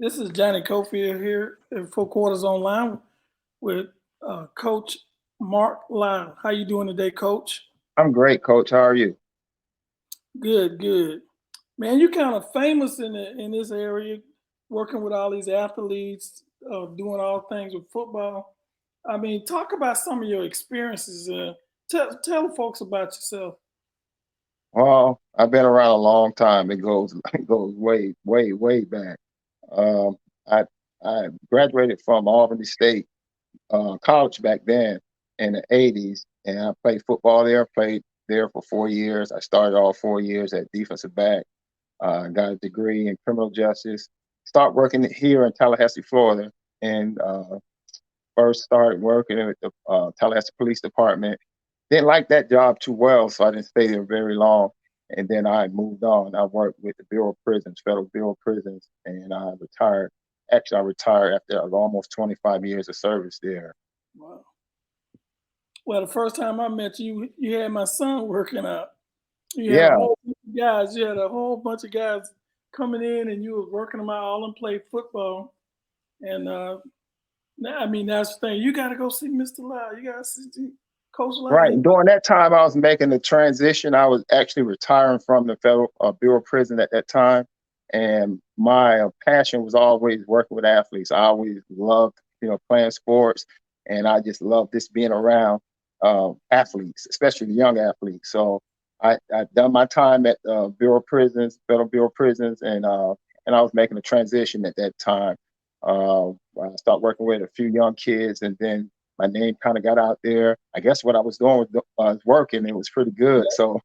This is Johnny Cofield here at Four Quarters Online with Coach Mark Liles. How you doing today, Coach? I'm great, Coach. How are you? Good, good. Man, you kind of famous in this area, working with all these athletes, doing all things with football. I mean, talk about some of your experiences. Tell folks about yourself. Well, I've been around a long time. It goes it goes way, way, way back. Um, I I graduated from Albany State College back then in the '80s, and I played football there. Played there for 4 years. I started all 4 years at defensive back. Got a degree in criminal justice. Start working here in Tallahassee, Florida, and first started working at the Tallahassee Police Department. Didn't like that job too well, so I didn't stay there very long. And then I moved on. I worked with the Bureau of Prisons, Federal Bureau of Prisons, and I retired. Actually, I retired after almost 25 years of service there. Wow. Well, the first time I met you, you had my son working out. You had a Yeah, whole bunch of guys. You had a whole bunch of guys coming in, and you was working them out. All of them played football. And I mean, that's the thing. You got to go see Mr. Lau. You got to see Coach Lau. right. And during that time, I was making the transition. I was actually retiring from the Federal Bureau of Prison at that time, and my passion was always working with athletes. I always loved, playing sports, and I just loved this being around athletes, especially the young athletes. So I done my time at Bureau of Prisons, Federal Bureau of Prisons, and I was making a transition at that time. I started working with a few young kids, and then my name kind of got out there. I guess what I was doing was working. It was pretty good. So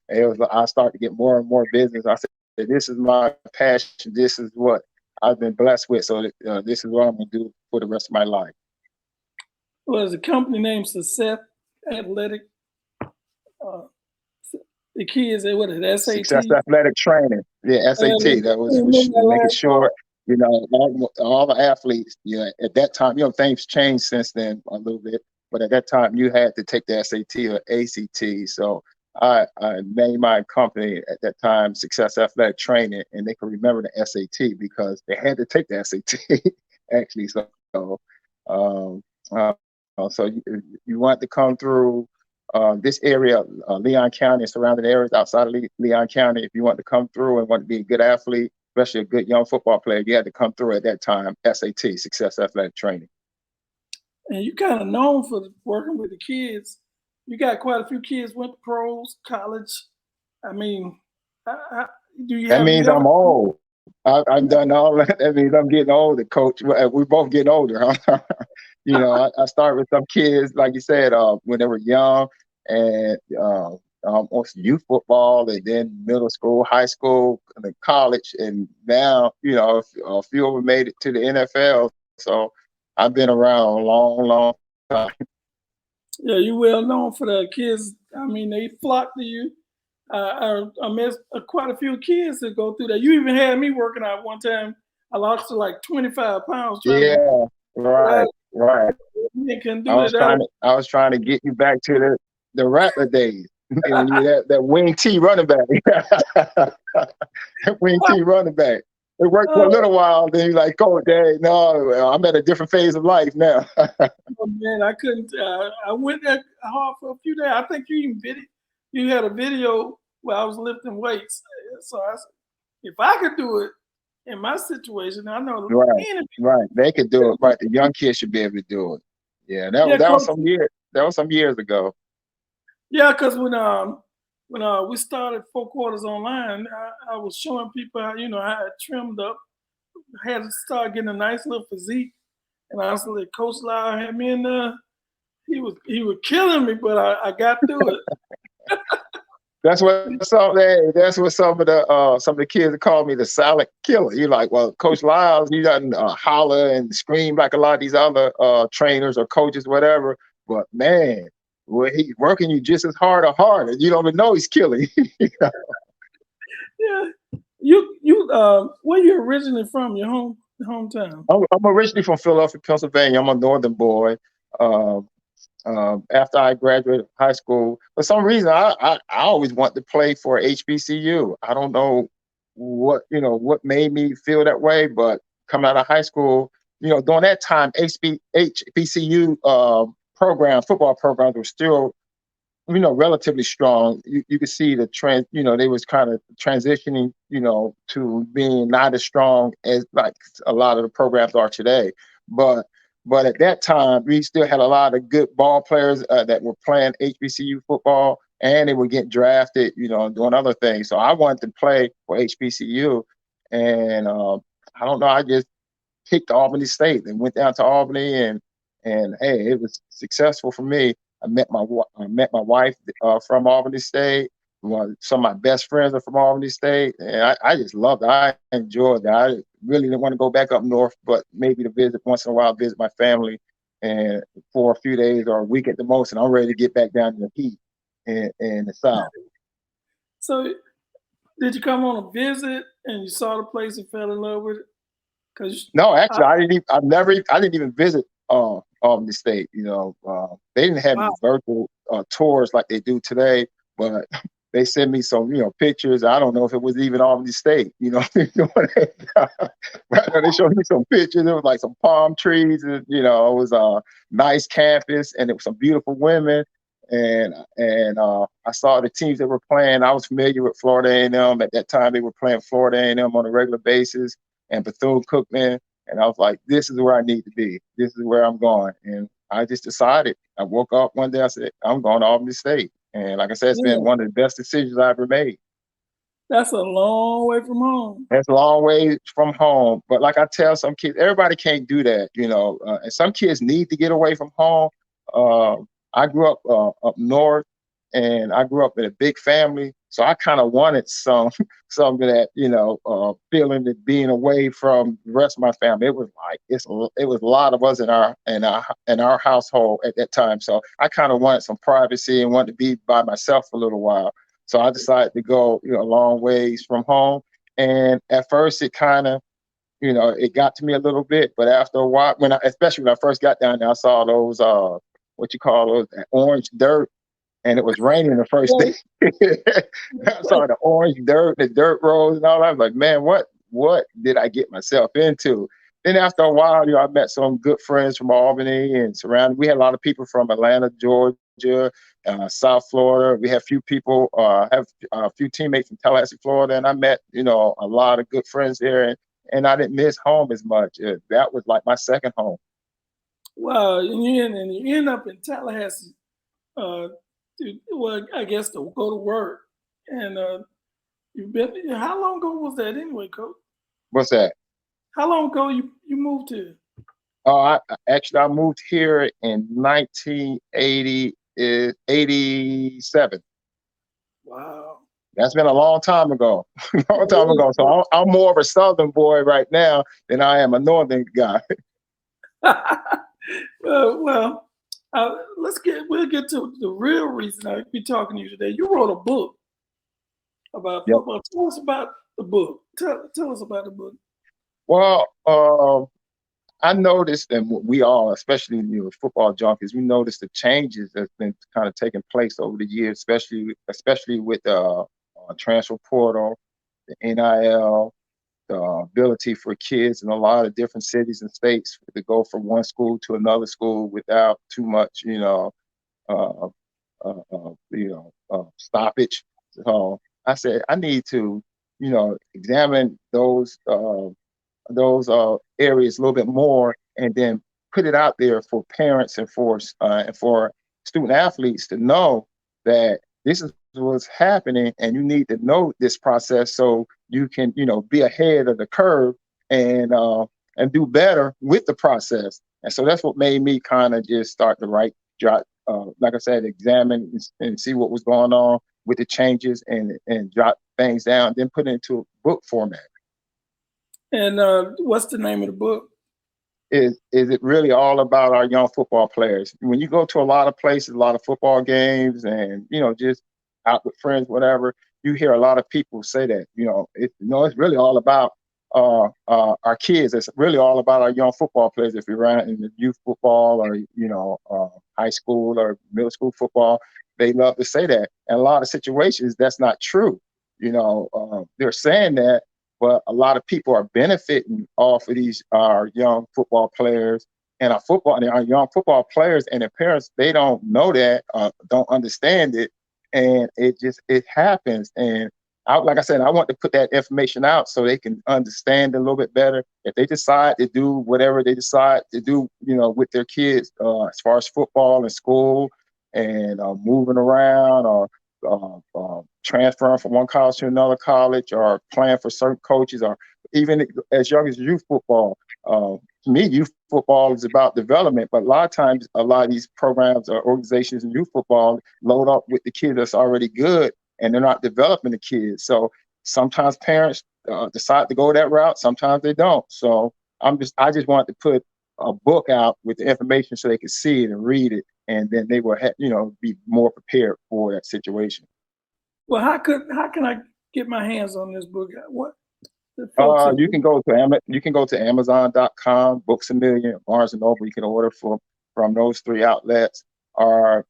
I started to get more and more business. I said, this is my passion. This is what I've been blessed with. So this is what I'm going to do for the rest of my life. Was a company named Success Athletic. Uh, the kids, they what is it, Success SAT? athletic training. Yeah, SAT. That was for Remember that making last part? sure, all the athletes, at that time, things changed since then a little bit, but at that time you had to take the SAT or ACT. So I named my company at that time Success Athletic Training, and they could remember the SAT because they had to take the SAT actually. Um, uh, so you want to come through this area, Leon County and surrounding areas outside of Leon County. If you want to come through and want to be a good athlete, especially a good young football player, you had to come through at that time, SAT, Success Athletic Training. And you kind of known for working with the kids. You got quite a few kids went to pros, college. I mean, I, do you That have means you ever? I'm old. I've done all that. That means I'm getting older, Coach. We're both getting older. Huh? I started with some kids, like you said, when they were young, and also youth football, and then middle school, high school, and then college, and now, a few of them made it to the NFL. So I've been around a long, long time. Yeah, you well known for the kids. I mean, they flock to you. I met quite a few kids that go through that. You even had me working out one time. I lost to like 25 pounds trying to get Yeah, out. right, right. You couldn't I do was that. That trying was, to I was trying to get you back to the Rattler days. When you were that wing T running back. Wing T running back. It worked for a oh, little while, then you're like, oh dang, no, I'm at a different phase of life now. man, I couldn't. I went that hard for a few days. I think you even you had a video where I was lifting weights. So I said, if I could do it in my situation, I know Right, any. right. They could do it, right. The young kids should be able to do it. Yeah, that was Yeah, that was coach. some years ago. Yeah, because when we started Four Quarters Online, I was showing people how how I trimmed up, had to start getting a nice little physique, and I was like, Coach Lyle had me in there. He was killing me, but I got through it. That's what some of the kids call me, the silent killer. You're like, well, Coach Liles, you doesn't holler and scream like a lot of these other trainers or coaches, whatever. But man, well, he's working you just as hard or harder. You don't even know he's killing you. Yeah, you where you originally from? Your hometown? I'm originally from Philadelphia, Pennsylvania. I'm a northern boy. Um, after I graduated high school, for some reason, I always wanted to play for HBCU. I don't know what made me feel that way, but coming out of high school, during that time, HBCU football programs were still, relatively strong. You could see the trend, they was kind of transitioning, to being not as strong as like a lot of the programs are today. But at that time, we still had a lot of good ball players that were playing HBCU football, and they were getting drafted, doing other things. So I wanted to play for HBCU, and I don't know, I just picked Albany State and went down to Albany, and hey, it was successful for me. I met my wife from Albany State. Some of my best friends are from Albany State, and I just loved it. I enjoyed it. I really didn't want to go back up north, but maybe to visit once in a while, visit my family, and for a few days or a week at the most. And I'm ready to get back down to the heat in the South. So, did you come on a visit and you saw the place and fell in love with it? Because No, actually, I didn't even visit Albany State. They didn't have wow, any virtual tours like they do today, but they sent me some, pictures. I don't know if it was even Albany State. They showed me some pictures. It was like some palm trees, and it was a nice campus, and it was some beautiful women. And I saw the teams that were playing. I was familiar with Florida A&M at that time. They were playing Florida A&M on a regular basis, and Bethune-Cookman. And I was like, this is where I need to be. This is where I'm going. And I just decided. I woke up one day, I said, I'm going to Albany State. And like I said, it's been yeah, one of the best decisions I ever made. that's a long way from home. That's a long way from home. But like I tell some kids, everybody can't do that, and some kids need to get away from home. Uh, I grew up north, and I grew up in a big family. So I kind of wanted some of that, feeling of being away from the rest of my family. It was like, it was a lot of us in our household at that time. So I kind of wanted some privacy and wanted to be by myself for a little while. So I decided to go, a long ways from home. And at first it kind of, it got to me a little bit, but after a while, especially when I first got down there, I saw those, what you call those, orange dirt, and it was raining the first day. I saw the orange dirt, the dirt roads and all that. I was like, man, what did I get myself into? Then after a while, I met some good friends from Albany and surrounding. We had a lot of people from Atlanta, Georgia, South Florida. We had a few people, have a few teammates from Tallahassee, Florida, and I met, a lot of good friends there. And I didn't miss home as much. That was like my second home. Wow, and you end up in Tallahassee. Uh, well, I guess to go to work. And you've been. How long ago was that anyway, Coach? What's that? How long ago you moved here? I moved here in 1980, 87. Wow. That's been a long time ago. Long time It ago. So I'm more of a Southern boy right now than I am a Northern guy. is. Well, we'll get to the real reason I'll be talking to you today. You wrote a book about Yep. football. Tell us about the book. Tell us about the book. Well, I noticed, and we all, especially football junkies, we noticed the changes that's been kind of taking place over the years, especially with transfer portal, the NIL, the ability for kids in a lot of different cities and states to go from one school to another school without too much, uh, stoppage. So I said I need to, examine those areas a little bit more, and then put it out there for parents and for student athletes to know that this is what's happening, and you need to know this process so you can be ahead of the curve and do better with the process. And so that's what made me kind of just start to write, jot, like I said, examine and see what was going on with the changes, and jot things down, then put it into book format. And what's the name of the book? Is it really all about our young football players? When you go to a lot of places, a lot of football games, and just out with friends, whatever, you hear a lot of people say that it's really all about our kids. It's really all about our young football players. If you're around in the youth football or high school or middle school football, they love to say that. And a lot of situations, that's not true. They're saying that, but a lot of people are benefiting off of these our young football players and our young football players and their parents. They don't know that, don't understand it, and it happens. And like I said, I want to put that information out so they can understand a little bit better. If they decide to do whatever they decide to do, with their kids, as far as football and school and moving around or transferring from one college to another college or playing for certain coaches or even as young as youth football. To me, youth football is about development, but a lot of times, a lot of these programs or organizations in youth football load up with the kid that's already good, and they're not developing the kids. So sometimes parents decide to go that route. Sometimes they don't. So I just wanted to put a book out with the information so they could see it and read it, and then they will, be more prepared for that situation. Well, how can I get my hands on this book? What the folks? You can go to Amazon.com, Books a Million, Barnes and Noble. You can order from those three outlets. Or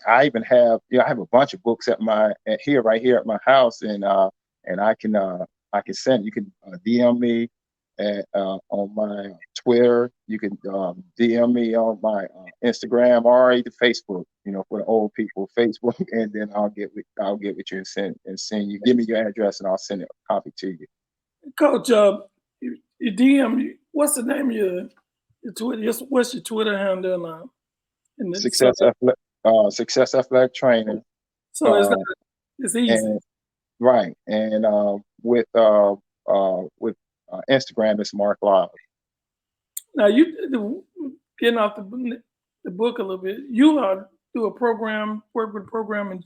I even have I have a bunch of books right here at my house, and I can send. You can DM me on my Twitter. You can DM me on my Instagram or either Facebook. For the old people, Facebook, and then I'll get with you and send you. Give me your address, and I'll send a copy to you. Coach, your DM, what's the name of your Twitter? What's your Twitter handle? Success Athletic Training. So it's easy. And, right. And with Instagram, it's Mark Liles. Now, getting off the book a little bit, you do work with a program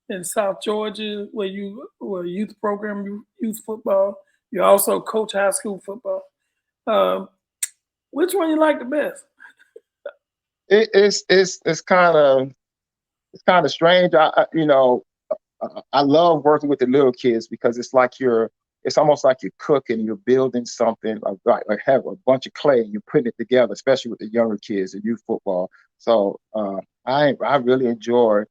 in South Georgia where you were a youth program, youth football. You also coach high school football. Which one you like the best? It's kind of strange. I love working with the little kids because it's almost like you're cooking, you're building something like have a bunch of clay and you're putting it together, especially with the younger kids in youth football. So I really enjoy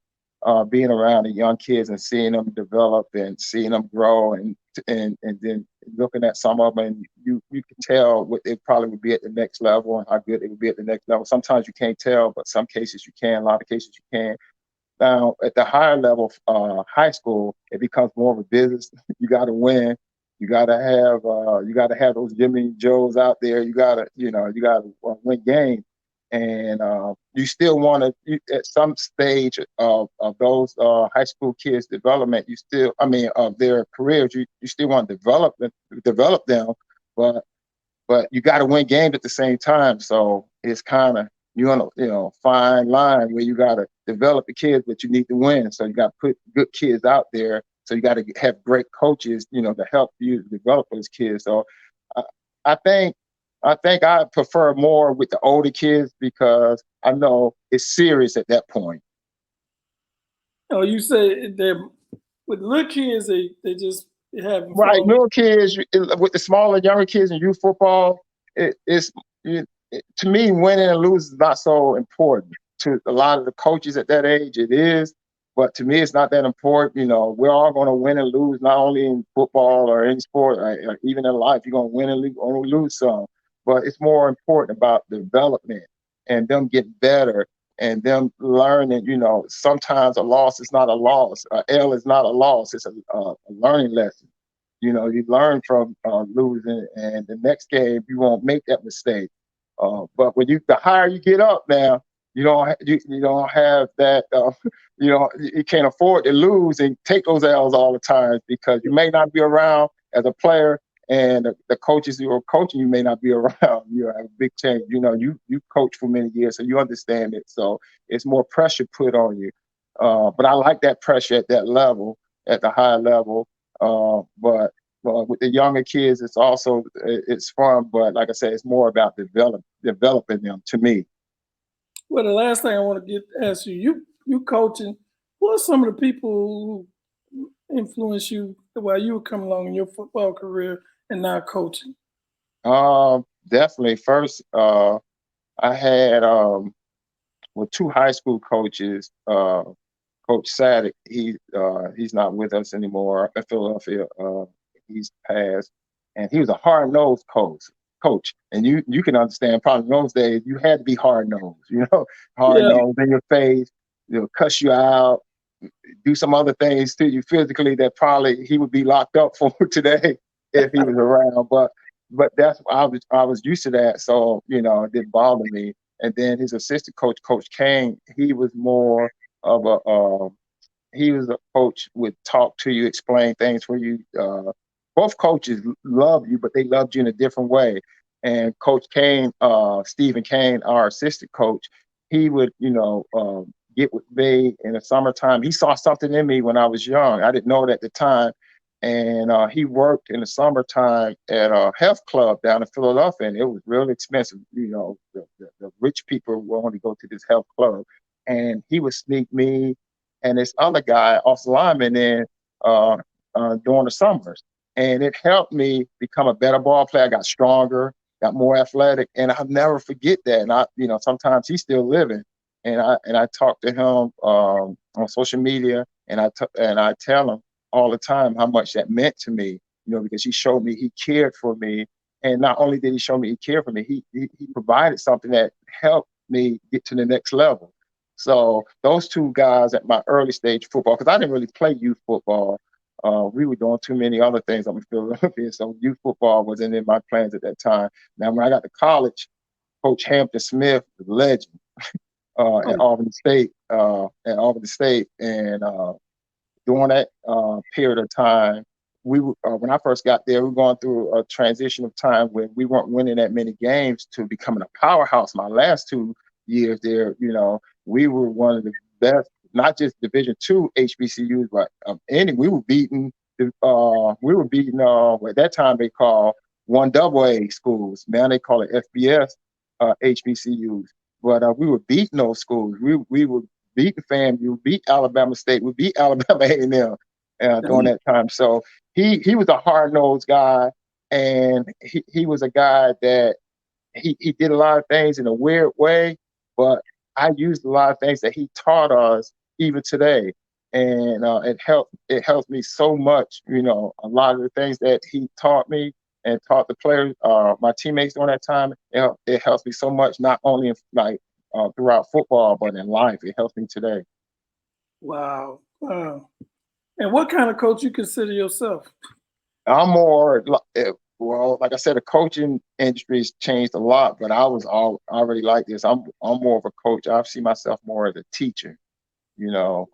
being around the young kids and seeing them develop and seeing them grow and then looking at some of them, and you can tell what they probably would be at the next level and how good they would be at the next level. Sometimes you can't tell, but some cases you can. A lot of cases you can. Now, at the higher level, high school, it becomes more of a business. You got to win. You got to have those Jimmy and Joes out there. You got to win games, and you still want to. At some stage of those high school kids' development, of their careers, you still want to develop them, but you got to win games at the same time. So it's kind of you're on a fine line where you got to develop the kids, but you need to win. So you got to put good kids out there. So you got to have great coaches, to help you develop those kids. So I think I prefer more with the older kids because I know it's serious at that point. Oh, you say with little kids, they just have right. Little kids with the smaller, younger kids in youth football, to me, winning and losing is not so important. To a lot of the coaches at that age, it is. But to me, it's not that important. We're all going to win and lose, not only in football or any sport, even in life. You're going to win and lose some. But it's more important about development and them getting better and them learning. Sometimes a loss is not a loss. A L is not a loss. It's a learning lesson. You learn from losing, and the next game you won't make that mistake. But the higher you get up now, you don't have that. You can't afford to lose and take those L's all the time because you may not be around as a player, and the coaches who are coaching you may not be around. You have a big change. You coach for many years, so you understand it. So it's more pressure put on you. But I like that pressure at that level, at the higher level. But with the younger kids, it's fun. But like I said, it's more about developing them to me. Well, the last thing I want to ask you coaching, who are some of the people who influenced you while you were coming along in your football career and now coaching? Definitely. First, I had two high school coaches. Coach Sadek, he's not with us anymore in Philadelphia. He's passed. and he was a hard-nosed coach. And you can understand probably in those days you had to be hard-nosed, Yeah. hard-nosed in your face, cuss you out, do some other things to you physically that probably he would be locked up for today if he was around. But that's I was used to that, so it didn't bother me. And then his assistant coach, Coach Kane, he was a coach, would talk to you, explain things for you. Both coaches love you, but they loved you in a different way. And Coach Kane, Stephen Kane, our assistant coach, he would, get with me in the summertime. He saw something in me when I was young. I didn't know it at the time. And he worked in the summertime at a health club down in Philadelphia, and it was really expensive. The rich people would only go to this health club. And he would sneak me and this other guy, off lineman, in uh, during the summers. And it helped me become a better ball player. I got stronger, got more athletic, and I'll never forget that. And sometimes he's still living, and I talk to him on social media, and I tell him all the time how much that meant to me. Because he showed me he cared for me, and not only did he show me he cared for me, he provided something that helped me get to the next level. So those two guys at my early stage football, because I didn't really play youth football. We were doing too many other things up in Philadelphia, so youth football wasn't in my plans at that time. Now, when I got to college, Coach Hampton Smith, the legend, at Oh, Albany State, and during that period of time, when I first got there, we were going through a transition of time when we weren't winning that many games to becoming a powerhouse. My last 2 years there, we were one of the best, not just Division II HBCUs, but we were beating. At that time they called 1AA schools. Now they call it FBS HBCUs. But we were beating those schools. We were beating FAMU, we beat Alabama State, we beat Alabama A&M during dang. that time. So he was a hard nosed guy, and he was a guy that he did a lot of things in a weird way, but I used a lot of things that he taught us even today, and it helped me so much. A lot of the things that he taught me and taught the players, my teammates during that time, it helps me so much. Not only in, like throughout football, but in life, it helps me today. Wow. Wow. And what kind of coach you consider yourself? I'm more well, like I said, the coaching industry has changed a lot, but already like this. I'm more of a coach. I see myself more as a teacher. I'm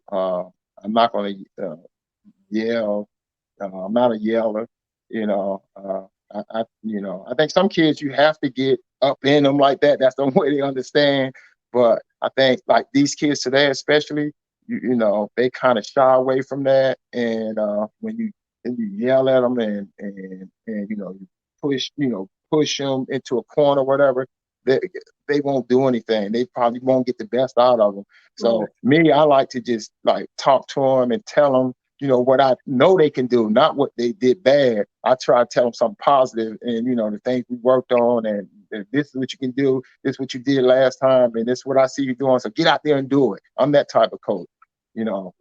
not going to yell. I'm not a yeller. You know, I think some kids you have to get up in them like that. That's the way they understand. But I think like these kids today, especially, they kind of shy away from that. And when you yell at them and you push them into a corner, whatever, they they won't do anything. They probably won't get the best out of them. So Right. me, I like to just like talk to them and tell them what I know they can do, not what they did bad. I try to tell them something positive and, the things we worked on, and this is what you can do. This is what you did last time, and this is what I see you doing. So get out there and do it. I'm that type of coach, you know.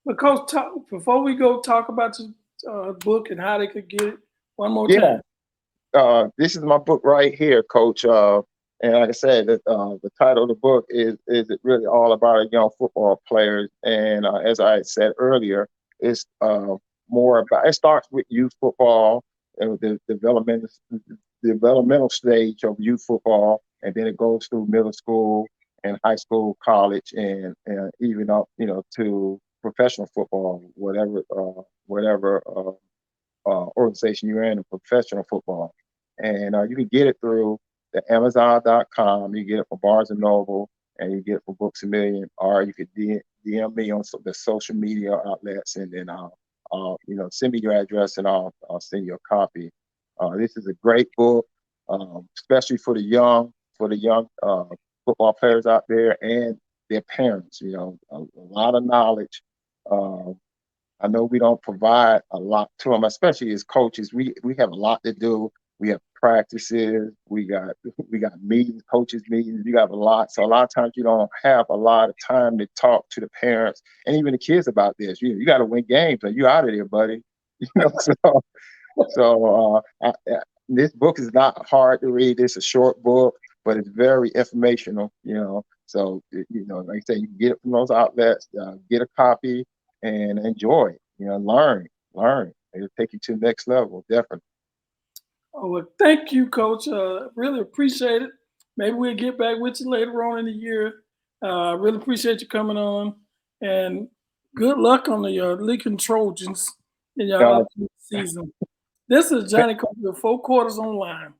But Coach, before we go talk about your book and how they could get it, one more Yeah, time. this is my book right here, Coach. And like I said, the title of the book is it really all about a young football players. And as I said earlier, it's more about it starts with youth football, the developmental stage of youth football, and then it goes through middle school and high school, college, and even up, to professional football, whatever organization you're in professional football. And you can get it through the Amazon.com. You get it from Barnes and Noble, and you get it from Books a Million, or you could DM me on the social media outlets, and then send me your address, and I'll send you a copy. This is a great book, especially for the young football players out there and their parents. A lot of knowledge. Um, I know we don't provide a lot to them, especially as coaches. We have a lot to do. We have practices. We got meetings, coaches meetings. You got a lot. So a lot of times you don't have a lot of time to talk to the parents and even the kids about this. You got to win games, or you out of there, buddy. So So this book is not hard to read. It's a short book, but it's very informational. So like I say, you can get it from those outlets. Get a copy and enjoy. Learn. It'll take you to the next level, definitely. Oh, well, thank you, Coach. Really appreciate it. Maybe we'll get back with you later on in the year. I really appreciate you coming on, and good luck on the Lincoln Trojans in your Uh, upcoming season. This is Johnny Cofield, 4 Quarters Online.